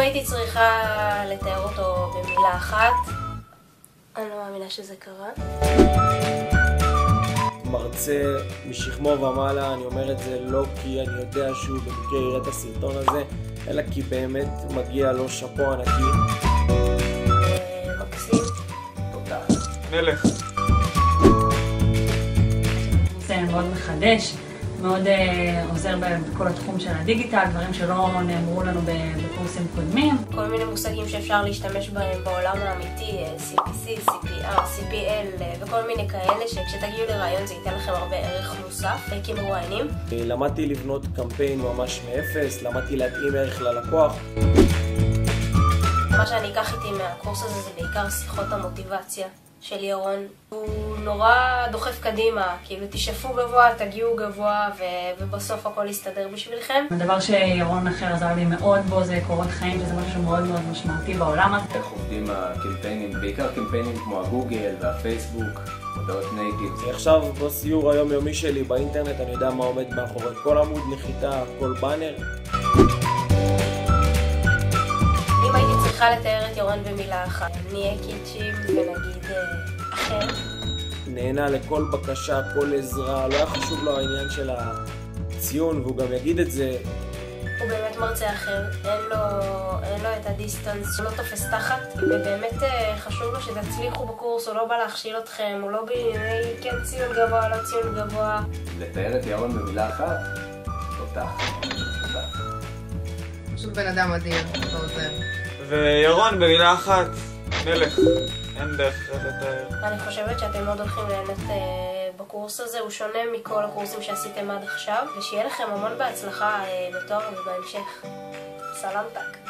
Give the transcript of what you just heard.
הייתי צריכה לתאר אותו במילה אחת, אני לא מאמינה שזה קרה. מרצה משכמו ומעלה, אני אומר את זה לא כי אני יודע שהוא במקרה יראה את הסרטון הזה, אלא כי באמת מגיע לו שאפו ענקי. מקסים. תודה. מלך. זה מאוד מחדש, מאוד עוזר בכל התחום של הדיגיטל, דברים שלא נאמרו לנו בקורסים קודמים. כל מיני מושגים שאפשר להשתמש בהם בעולם האמיתי, CPC, CPR, CPL וכל מיני כאלה שכשתגיעו לרעיון זה ייתן לכם הרבה ערך מוסף כמרואיינים. למדתי לבנות קמפיין ממש מאפס, למדתי להתאים ערך ללקוח. מה שאני אקח איתי מהקורס הזה זה בעיקר שיחות המוטיבציה של ירון. הוא נורא דוחף קדימה, כאילו תשאפו גבוה, תגיעו גבוה ובסוף הכל יסתדר בשבילכם. הדבר שירון אחר עזר לי מאוד בו זה קורות חיים, שזה משהו מאוד מאוד משמעותי בעולם הזה. איך עובדים הקמפיינים, בעיקר קמפיינים כמו הגוגל והפייסבוק, מודעות נייטיב. עכשיו בסיור היומיומי שלי באינטרנט אני יודע מה עומד מאחורי כל עמוד נחיתה, כל באנר. אם הייתי צריכה לתאר את ירון במילה אחת, נהיה קיצ'ים ונגיד אחר. נהנה לכל בקשה, כל עזרה, לא היה חשוב לו העניין של הציון, והוא גם יגיד את זה. הוא באמת מרצה אחר, אין לו את הדיסטנס, הוא לא תופס תחת, ובאמת חשוב לו שתצליחו בקורס, הוא לא בא להכשיל אתכם, הוא לא בענייני כן ציון גבוה, לא ציון גבוה. לתאר את ירון במילה אחת? תותח. פשוט בן אדם אדיר, אתה עוזר. וירון במילה אחת, מלך. אין דרך לתאר. אני חושבת שאתם מאוד הולכים ליהנות בקורס הזה, הוא שונה מכל הקורסים שעשיתם עד עכשיו, ושיהיה לכם המון בהצלחה בתואר ובהמשך. סלמתק.